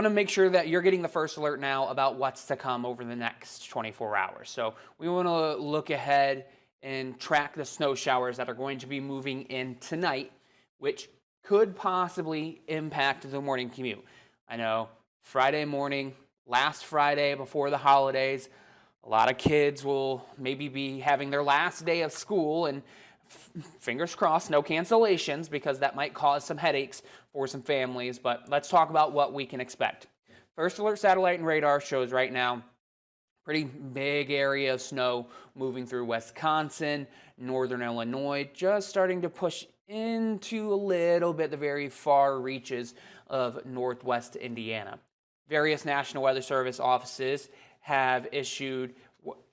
want to make sure that you're getting the first alert now about what's to come over the next 24 hours. So we want to look ahead and track the snow showers that are going to be moving in tonight, which could possibly impact the morning commute. I know Friday morning, last Friday before the holidays, a lot of kids will maybe be having their last day of school, and fingers crossed, no cancellations, because that might cause some headaches for some families. But let's talk about what we can expect. First alert satellite and radar shows right now pretty big area of snow moving through Wisconsin, northern Illinois, just starting to push into a little bit the very far reaches of northwest Indiana. Various National Weather Service offices have issued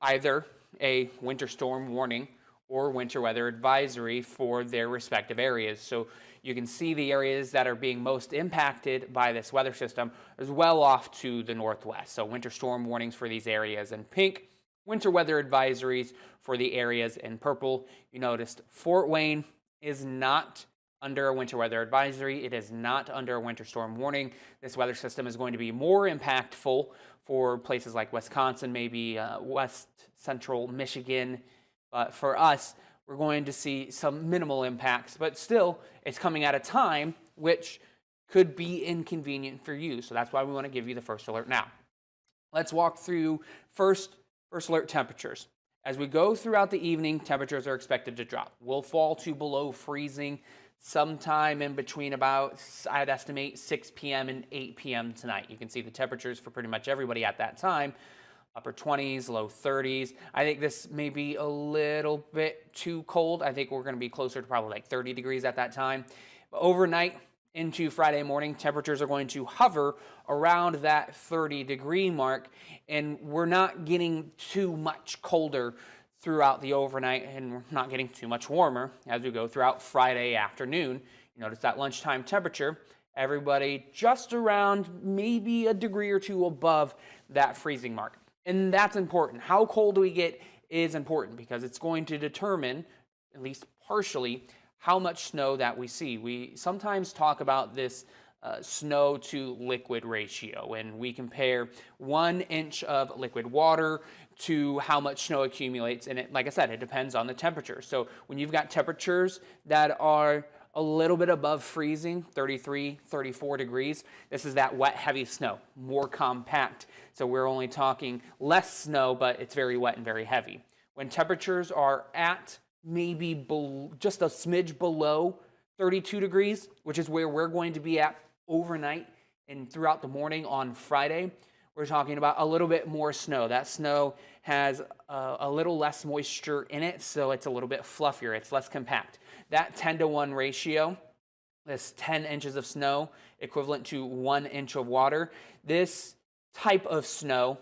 either a winter storm warning or winter weather advisory for their respective areas. So you can see the areas that are being most impacted by this weather system is well off to the northwest. So winter storm warnings for these areas in pink, winter weather advisories for the areas in purple. You noticed Fort Wayne is not under a winter weather advisory. It is not under a winter storm warning. This weather system is going to be more impactful for places like Wisconsin, maybe west central Michigan. But for us, we're going to see some minimal impacts, but still, it's coming at a time which could be inconvenient for you. So that's why we want to give you the first alert now. Let's walk through first alert temperatures. As we go throughout the evening, temperatures are expected to drop. We'll fall to below freezing sometime in between about, I'd estimate, 6 p.m. and 8 p.m. tonight. You can see the temperatures for pretty much everybody at that time. Upper 20s, low 30s. I think this may be a little bit too cold. I think we're going to be closer to probably like 30 degrees at that time. But overnight into Friday morning, temperatures are going to hover around that 30-degree mark, and we're not getting too much colder throughout the overnight, and we're not getting too much warmer as we go throughout Friday afternoon. You notice that lunchtime temperature, everybody just around maybe a degree or two above that freezing mark. And that's important. How cold we get is important because it's going to determine, at least partially, how much snow that we see. We sometimes talk about this snow to liquid ratio, and we compare 1 inch of liquid water to how much snow accumulates. And it, like I said, it depends on the temperature. So when you've got temperatures that are a little bit above freezing, 33, 34 degrees. This is that wet, heavy snow, more compact. So we're only talking less snow, but it's very wet and very heavy. When temperatures are at maybe just a smidge below 32 degrees, which is where we're going to be at overnight and throughout the morning on Friday, we're talking about a little bit more snow. That snow has a little less moisture in it, so it's a little bit fluffier. It's less compact. That 10-to-1 ratio, this 10 inches of snow equivalent to 1 inch of water, this type of snow,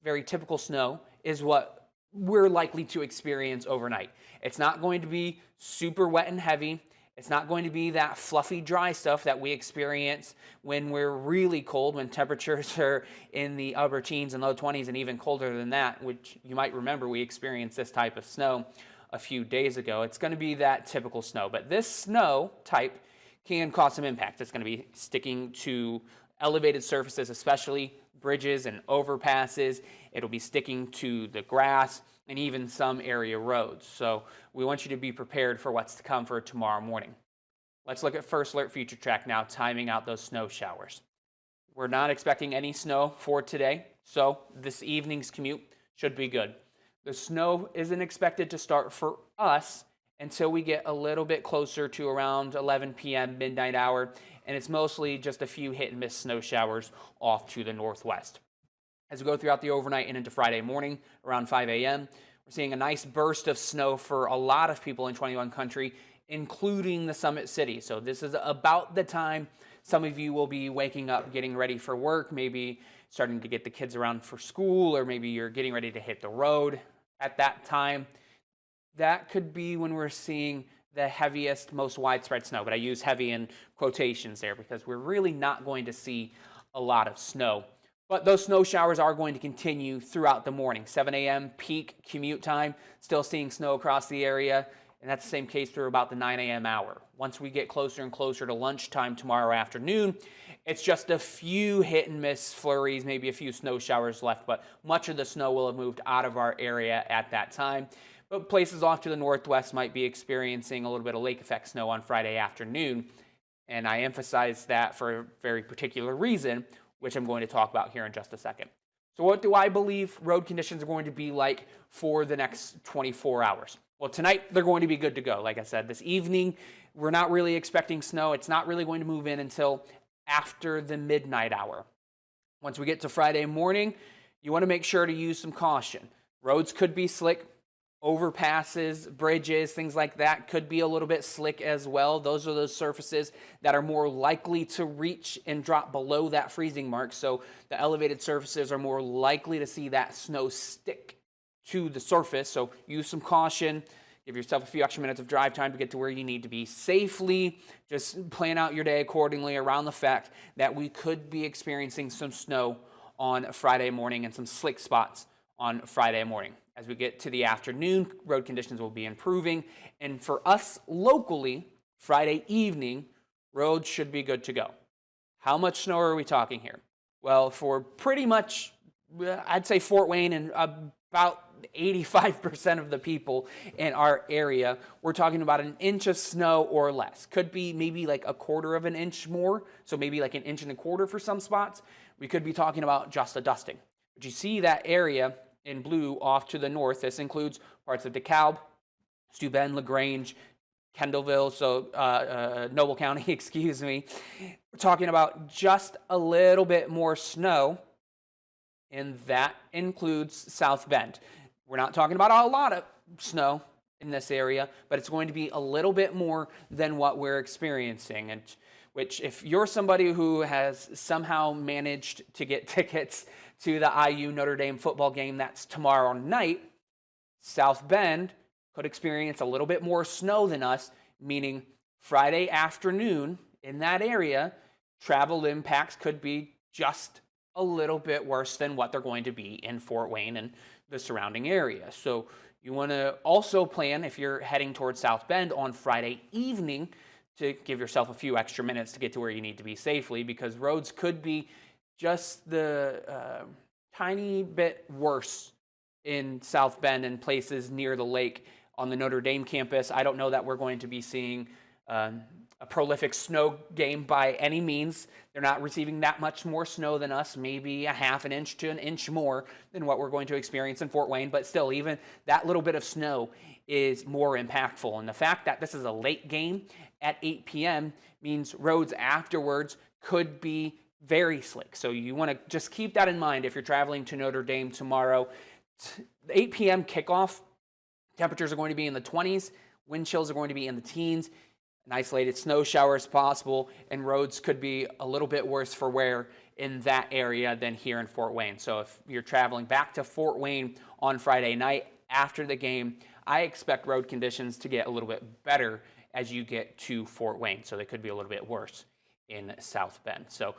very typical snow, is what we're likely to experience overnight. It's not going to be super wet and heavy. It's not going to be that fluffy, dry stuff that we experience when we're really cold, when temperatures are in the upper teens and low 20s and even colder than that, which you might remember we experienced this type of snow a few days ago. It's going to be that typical snow. But this snow type can cause some impact. It's going to be sticking to elevated surfaces, especially bridges and overpasses. It'll be sticking to the grass and even some area roads. So we want you to be prepared for what's to come for tomorrow morning. Let's look at First Alert Future Track now, timing out those snow showers. We're not expecting any snow for today, so this evening's commute should be good. The snow isn't expected to start for us until we get a little bit closer to around 11 p.m. midnight hour, and it's mostly just a few hit and miss snow showers off to the northwest. As we go throughout the overnight and into Friday morning around 5 a.m., we're seeing a nice burst of snow for a lot of people in 21 country, including the Summit City. So this is about the time some of you will be waking up, getting ready for work, maybe starting to get the kids around for school, or maybe you're getting ready to hit the road at that time. That could be when we're seeing the heaviest, most widespread snow. But I use heavy in quotations there because we're really not going to see a lot of snow. But those snow showers are going to continue throughout the morning. 7 a.m. peak commute time, still seeing snow across the area. And that's the same case through about the 9 a.m. hour. Once we get closer and closer to lunchtime tomorrow afternoon, It's just a few hit and miss flurries, maybe a few snow showers left, but much of the snow will have moved out of our area at that time. But places off to the northwest might be experiencing a little bit of lake effect snow on Friday afternoon. And I emphasize that for a very particular reason, which I'm going to talk about here in just a second. So what do I believe road conditions are going to be like for the next 24 hours? Well, tonight they're going to be good to go. Like I said, this evening, we're not really expecting snow. It's not really going to move in until after the midnight hour. Once we get to Friday morning, you want to make sure to use some caution. Roads could be slick. Overpasses, bridges, things like that could be a little bit slick as well. Those are those surfaces that are more likely to reach and drop below that freezing mark. So the elevated surfaces are more likely to see that snow stick to the surface. So use some caution. Give yourself a few extra minutes of drive time to get to where you need to be safely. Just plan out your day accordingly around the fact that we could be experiencing some snow on Friday morning and some slick spots on Friday morning. As we get to the afternoon, road conditions will be improving. And for us locally, Friday evening, roads should be good to go. How much snow are we talking here? Well, for pretty much, I'd say Fort Wayne and about 85% of the people in our area, we're talking about an inch of snow or less. Could be maybe like a quarter of an inch more, so maybe like an inch and a quarter for some spots. We could be talking about just a dusting. But you see that area in blue off to the north. This includes parts of DeKalb, Steuben, LaGrange, Kendallville, so Noble County, excuse me. We're talking about just a little bit more snow, and that includes South Bend. We're not talking about a lot of snow in this area, but it's going to be a little bit more than what we're experiencing, and which if you're somebody who has somehow managed to get tickets to the IU Notre Dame football game that's tomorrow night, South Bend could experience a little bit more snow than us, meaning Friday afternoon in that area, travel impacts could be just a little bit worse than what they're going to be in Fort Wayne and the surrounding area. So you want to also plan, if you're heading towards South Bend on Friday evening, to give yourself a few extra minutes to get to where you need to be safely, because roads could be just the tiny bit worse in South Bend and places near the lake on the Notre Dame campus. I don't know that we're going to be seeing a prolific snow game by any means. They're not receiving that much more snow than us, maybe a half an inch to an inch more than what we're going to experience in Fort Wayne, but still, even that little bit of snow is more impactful. And the fact that this is a late game at 8 p.m. means roads afterwards could be very slick. So you want to just keep that in mind if you're traveling to Notre Dame tomorrow. 8 p.m. kickoff, temperatures are going to be in the 20s, wind chills are going to be in the teens, an isolated snow shower is possible, and roads could be a little bit worse for wear in that area than here in Fort Wayne. So if you're traveling back to Fort Wayne on Friday night after the game, I expect road conditions to get a little bit better as you get to Fort Wayne. So they could be a little bit worse in South Bend. So